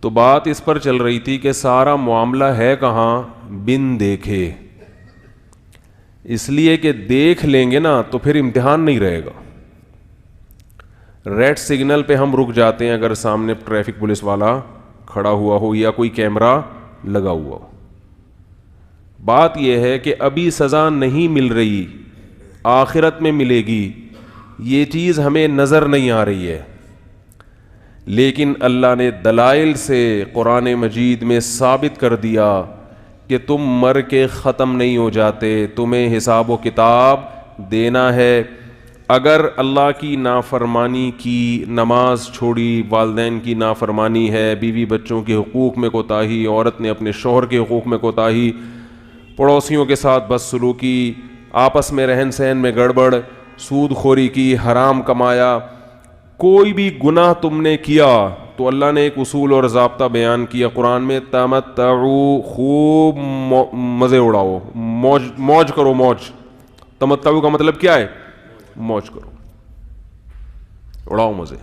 تو بات اس پر چل رہی تھی کہ سارا معاملہ ہے کہاں؟ بن دیکھے. اس لیے کہ دیکھ لیں گے نا تو پھر امتحان نہیں رہے گا. ریڈ سگنل پہ ہم رک جاتے ہیں اگر سامنے ٹریفک پولیس والا کھڑا ہوا ہو یا کوئی کیمرہ لگا ہوا ہو. بات یہ ہے کہ ابھی سزا نہیں مل رہی, آخرت میں ملے گی, یہ چیز ہمیں نظر نہیں آ رہی ہے, لیکن اللہ نے دلائل سے قرآن مجید میں ثابت کر دیا کہ تم مر کے ختم نہیں ہو جاتے, تمہیں حساب و کتاب دینا ہے. اگر اللہ کی نافرمانی کی, نماز چھوڑی, والدین کی نافرمانی ہے, بیوی بچوں کے حقوق میں کوتاہی, عورت نے اپنے شوہر کے حقوق میں کوتاہی, پڑوسیوں کے ساتھ بدسلوکی, آپس میں رہن سہن میں گڑبڑ, سود خوری کی, حرام کمایا, کوئی بھی گناہ تم نے کیا تو اللہ نے ایک اصول اور ضابطہ بیان کیا قرآن میں, تمتعو, خوب مزے اڑاؤ, موج کرو. موج, تمتعو کا مطلب کیا ہے؟ موج کرو, اڑاؤ مزے.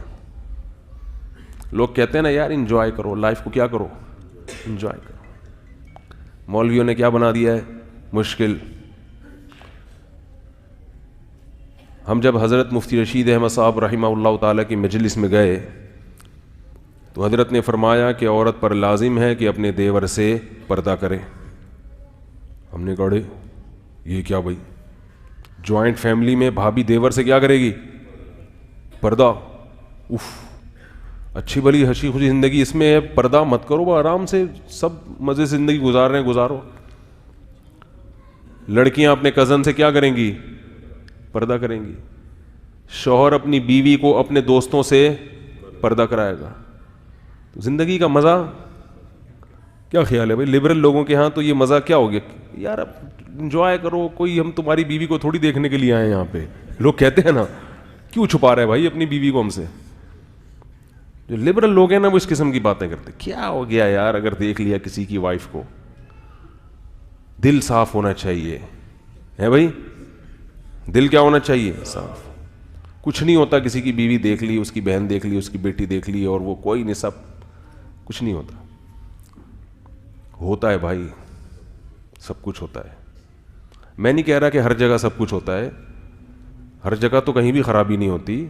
لوگ کہتے ہیں نا یار انجوائے کرو لائف کو, کیا کرو؟ انجوائے کرو. مولویوں نے کیا بنا دیا ہے؟ مشکل. ہم جب حضرت مفتی رشید احمد صاحب رحمہ اللہ تعالیٰ کی مجلس میں گئے تو حضرت نے فرمایا کہ عورت پر لازم ہے کہ اپنے دیور سے پردہ کرے. ہم نے کہا یہ کیا بھائی, جوائنٹ فیملی میں بھابھی دیور سے کیا کرے گی؟ پردہ. اف, اچھی بھلی ہنسی خوشی زندگی اس میں ہے, پردہ مت کرو, آرام سے سب مزے سے زندگی گزار رہے ہیں گزارو. لڑکیاں اپنے کزن سے کیا کریں گی؟ پردہ کریں گی. شوہر اپنی بیوی کو اپنے دوستوں سے پردہ کرائے گا. زندگی کا مزہ کیا خیال ہے بھائی؟ لبرل لوگوں کے ہاں تو یہ مزہ کیا ہو گیا یار, اب انجوائے کرو, کوئی ہم تمہاری بیوی کو تھوڑی دیکھنے کے لیے آئے ہیں یہاں پہ. لوگ کہتے ہیں نا کیوں چھپا رہے بھائی اپنی بیوی کو ہم سے. جو لبرل لوگ ہیں نا وہ اس قسم کی باتیں کرتے. کیا ہو گیا یار اگر دیکھ لیا کسی کی وائف کو؟ دل صاف ہونا چاہیے ہے بھائی, دل کیا ہونا چاہیے؟ صاف. کچھ نہیں ہوتا کسی کی بیوی دیکھ لی, اس کی بہن دیکھ لی, اس کی بیٹی دیکھ لی اور وہ کوئی نہیں, سب کچھ نہیں ہوتا. ہوتا ہے بھائی, سب کچھ ہوتا ہے. میں نہیں کہہ رہا کہ ہر جگہ سب کچھ ہوتا ہے, ہر جگہ تو کہیں بھی خرابی نہیں ہوتی,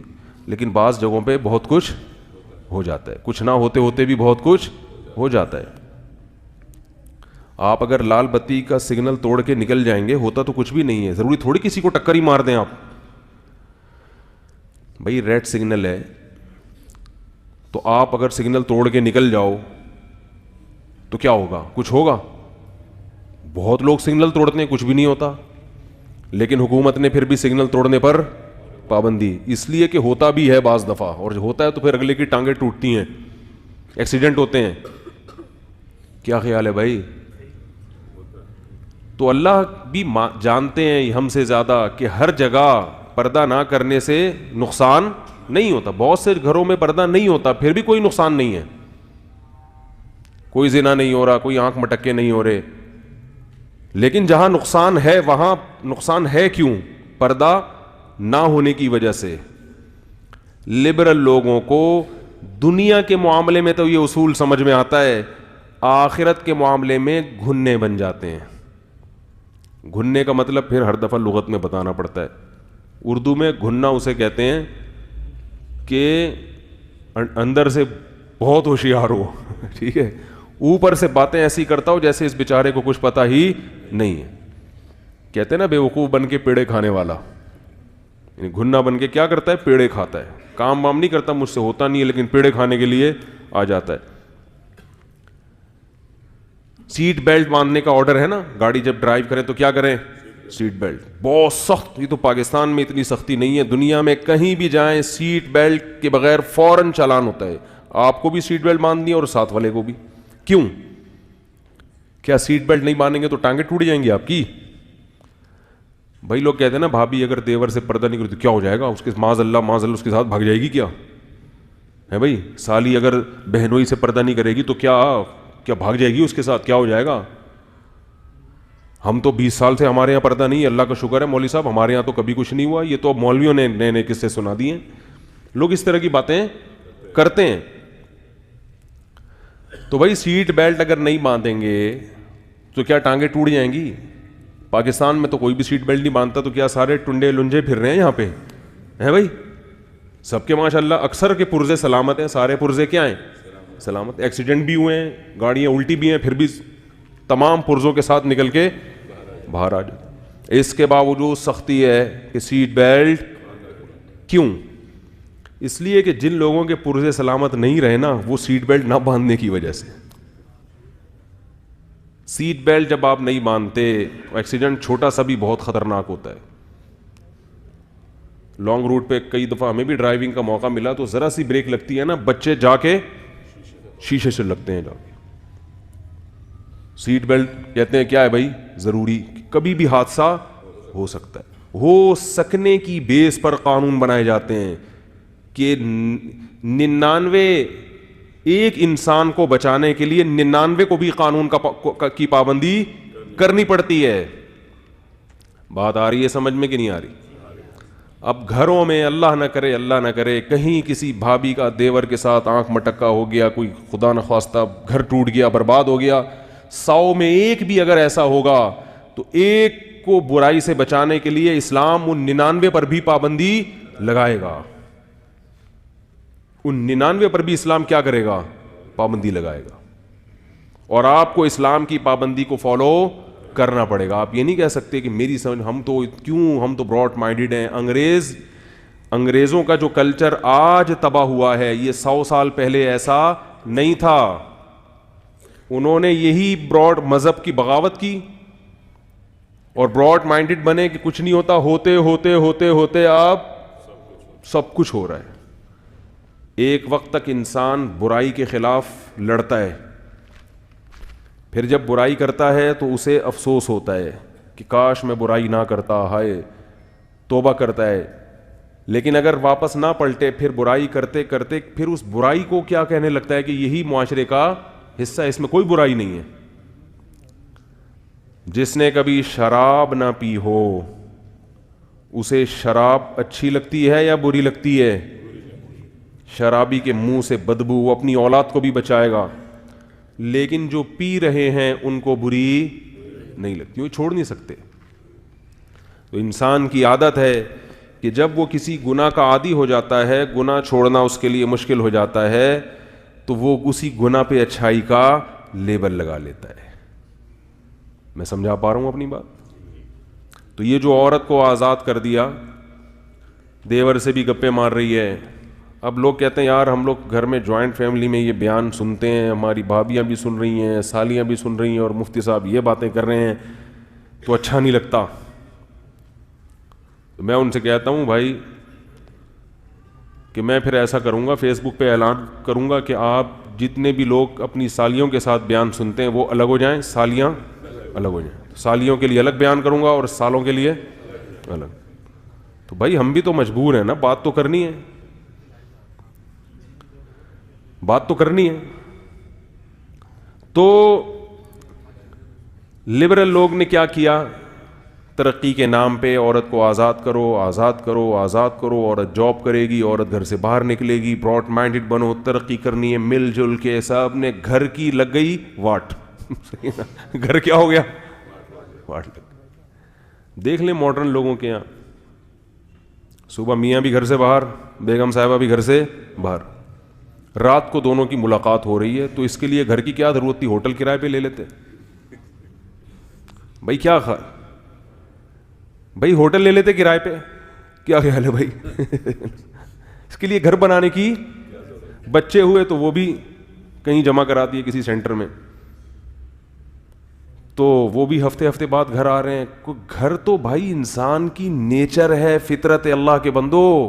لیکن بعض جگہوں پہ بہت کچھ ہو جاتا ہے, کچھ نہ ہوتے ہوتے بھی بہت کچھ ہو جاتا ہے. آپ اگر لال بتی کا سگنل توڑ کے نکل جائیں گے ہوتا تو کچھ بھی نہیں ہے, ضروری تھوڑی کسی کو ٹکر ہی مار دیں آپ. بھائی ریڈ سگنل ہے تو آپ اگر سگنل توڑ کے نکل جاؤ تو کیا ہوگا؟ کچھ ہوگا؟ بہت لوگ سگنل توڑتے ہیں کچھ بھی نہیں ہوتا, لیکن حکومت نے پھر بھی سگنل توڑنے پر پابندی, اس لیے کہ ہوتا بھی ہے بعض دفعہ, اور ہوتا ہے تو پھر اگلے کی ٹانگیں ٹوٹتی ہیں, ایکسیڈنٹ ہوتے ہیں. کیا خیال ہے بھائی؟ تو اللہ بھی جانتے ہیں ہم سے زیادہ کہ ہر جگہ پردہ نہ کرنے سے نقصان نہیں ہوتا. بہت سے گھروں میں پردہ نہیں ہوتا پھر بھی کوئی نقصان نہیں ہے, کوئی زنا نہیں ہو رہا, کوئی آنکھ مٹکے نہیں ہو رہے, لیکن جہاں نقصان ہے وہاں نقصان ہے کیوں؟ پردہ نہ ہونے کی وجہ سے. لبرل لوگوں کو دنیا کے معاملے میں تو یہ اصول سمجھ میں آتا ہے, آخرت کے معاملے میں گھننے بن جاتے ہیں. گھننے کا مطلب پھر ہر دفعہ لغت میں بتانا پڑتا ہے. اردو میں گھننا اسے کہتے ہیں کہ اندر سے بہت ہوشیار ہو, ٹھیک ہے, اوپر سے باتیں ایسی کرتا ہو جیسے اس بیچارے کو کچھ پتا ہی نہیں ہے. کہتے ہیں نا بے وقوف بن کے پیڑے کھانے والا, یعنی گھننا بن کے کیا کرتا ہے؟ پیڑے کھاتا ہے, کام وام نہیں کرتا, مجھ سے ہوتا نہیں ہے لیکن پیڑے کھانے کے لیے آ جاتا ہے. سیٹ بیلٹ باندھنے کا آرڈر ہے نا, گاڑی جب ڈرائیو کریں تو کیا کریں؟ Seat belt. بہت سخت, یہ تو پاکستان میں اتنی سختی نہیں ہے, دنیا میں کہیں بھی جائیں سیٹ بیلٹ کے بغیر فوراً چالان ہوتا ہے. آپ کو بھی سیٹ بیلٹ باندھنی ہے اور ساتھ والے کو بھی. کیوں؟ کیا سیٹ بیلٹ نہیں باندھیں گے تو ٹانگیں ٹوٹ جائیں گی آپ کی؟ بھائی لوگ کہتے ہیں نا بھابھی اگر دیور سے پردہ نہیں کرتی تو کیا ہو جائے گا, اس کے معاذ اللہ اس کے ساتھ بھاگ جائے گی کیا ہے بھائی؟ سالی اگر بہنوئی سے پردہ نہیں کرے گی تو کیا بھاگ جائے گی اس کے ساتھ, کیا ہو جائے گا؟ ہم تو 20 سال سے ہمارے یہاں پردہ نہیں ہے, اللہ کا شکر ہے مولوی صاحب, ہمارے یہاں تو کبھی کچھ نہیں ہوا. یہ تو اب مولویوں نے نئے نئے قصے سنا دیے ہیں. لوگ اس طرح کی باتیں کرتے ہیں. تو بھائی سیٹ بیلٹ اگر نہیں باندھیں گے تو کیا ٹانگیں ٹوٹ جائیں گی؟ پاکستان میں تو کوئی بھی سیٹ بیلٹ نہیں باندھتا، تو کیا سارے ٹنڈے لنجے پھر رہے ہیں یہاں پہ ہیں بھائی؟ سب کے ماشاءاللہ اکثر کے پرزے سلامت ہیں، سارے پرزے کیا ہیں؟ سلامت. ایکسیڈنٹ بھی ہوئے ہیں، گاڑیاں الٹی بھی ہیں، پھر بھی تمام پرزوں کے ساتھ نکل کے باہر آ جاتے. اس کے باوجود سختی ہے کہ سیٹ بیلٹ. کیوں؟ اس لیے کہ جن لوگوں کے پرزے سلامت نہیں رہے نا، وہ سیٹ بیلٹ نہ باندھنے کی وجہ سے. سیٹ بیلٹ جب آپ نہیں باندھتے، ایکسیڈنٹ چھوٹا سا بھی بہت خطرناک ہوتا ہے. لانگ روٹ پہ کئی دفعہ ہمیں بھی ڈرائیونگ کا موقع ملا تو ذرا سی بریک لگتی ہے نا، بچے جا کے شیشے سے لگتے ہیں جا کے. سیٹ بیلٹ کہتے ہیں کیا ہے بھائی؟ ضروری. کبھی بھی حادثہ ہو سکتا ہے. ہو سکنے کی بیس پر قانون بنائے جاتے ہیں کہ 99 ایک انسان کو بچانے کے لیے 99 کو بھی قانون کی پابندی کرنی پڑتی ہے. بات آ رہی ہے سمجھ میں کہ نہیں آ رہی؟ اب گھروں میں اللہ نہ کرے کہیں کسی بھابھی کا دیور کے ساتھ آنکھ مٹکا ہو گیا، کوئی خدا نخواستہ گھر ٹوٹ گیا، برباد ہو گیا، 100 میں ایک بھی اگر ایسا ہوگا تو ایک کو برائی سے بچانے کے لیے اسلام ان 99 پر بھی پابندی لگائے گا. ان 99 پر بھی اسلام کیا کرے گا؟ پابندی لگائے گا. اور آپ کو اسلام کی پابندی کو فالو کرنا پڑے گا. آپ یہ نہیں کہہ سکتے کہ میری سمجھ ہم تو براڈ مائنڈیڈ ہیں. انگریزوں کا جو کلچر آج تباہ ہوا ہے، یہ 100 سال پہلے ایسا نہیں تھا. انہوں نے یہی براڈ مذہب کی بغاوت کی اور براڈ مائنڈیڈ بنے کہ کچھ نہیں ہوتا. ہوتے ہوتے ہوتے ہوتے آپ سب کچھ ہو رہا ہے. ایک وقت تک انسان برائی کے خلاف لڑتا ہے، پھر جب برائی کرتا ہے تو اسے افسوس ہوتا ہے کہ کاش میں برائی نہ کرتا، ہائے توبہ کرتا ہے. لیکن اگر واپس نہ پلٹے، پھر برائی کرتے کرتے پھر اس برائی کو کیا کہنے لگتا ہے کہ یہی معاشرے کا حصہ ہے، اس میں کوئی برائی نہیں ہے. جس نے کبھی شراب نہ پی ہو اسے شراب اچھی لگتی ہے یا بری لگتی ہے؟ شرابی کے منہ سے بدبو، وہ اپنی اولاد کو بھی بچائے گا، لیکن جو پی رہے ہیں ان کو بری نہیں لگتی، وہ چھوڑ نہیں سکتے. تو انسان کی عادت ہے کہ جب وہ کسی گناہ کا عادی ہو جاتا ہے، گناہ چھوڑنا اس کے لیے مشکل ہو جاتا ہے، تو وہ اسی گناہ پہ اچھائی کا لیبل لگا لیتا ہے. میں سمجھا پا رہا ہوں اپنی بات؟ تو یہ جو عورت کو آزاد کر دیا، دیور سے بھی گپے مار رہی ہے. اب لوگ کہتے ہیں یار ہم لوگ گھر میں جوائنٹ فیملی میں یہ بیان سنتے ہیں، ہماری بھابیاں بھی سن رہی ہیں، سالیاں بھی سن رہی ہیں، اور مفتی صاحب یہ باتیں کر رہے ہیں تو اچھا نہیں لگتا. تو میں ان سے کہتا ہوں بھائی کہ میں پھر ایسا کروں گا، فیس بک پہ اعلان کروں گا کہ آپ جتنے بھی لوگ اپنی سالیوں کے ساتھ بیان سنتے ہیں وہ الگ ہو جائیں، سالیاں الگ ہو جائیں. سالیوں کے لیے الگ بیان کروں گا اور سالوں کے لیے الگ. تو بھائی ہم بھی تو مجبور ہیں نا، بات تو کرنی ہے، بات تو کرنی ہے. تو لبرل لوگ نے کیا کیا؟ ترقی کے نام پہ عورت کو آزاد کرو آزاد کرو آزاد کرو، عورت جاب کرے گی، عورت گھر سے باہر نکلے گی، براڈ مائنڈڈ بنو، ترقی کرنی ہے، مل جل کے سب نے گھر کی لگ گئی واٹ. گھر کیا ہو گیا؟ واٹ لگ. دیکھ لیں ماڈرن لوگوں کے یہاں صبح میاں بھی گھر سے باہر، بیگم صاحبہ بھی گھر سے باہر، رات کو دونوں کی ملاقات ہو رہی ہے. تو اس کے لیے گھر کی کیا ضرورت تھی؟ ہوٹل کرائے پہ لے لیتے. بھائی کیا بھائی ہوٹل لے لیتے کرائے پہ، کیا خیال ہے بھائی؟ اس کے لیے گھر بنانے کی، بچے ہوئے تو وہ بھی کہیں جمع کرا دیے کسی سینٹر میں، تو وہ بھی ہفتے ہفتے بعد گھر آ رہے ہیں. گھر تو بھائی انسان کی نیچر ہے، فطرت ہے اللہ کے بندو.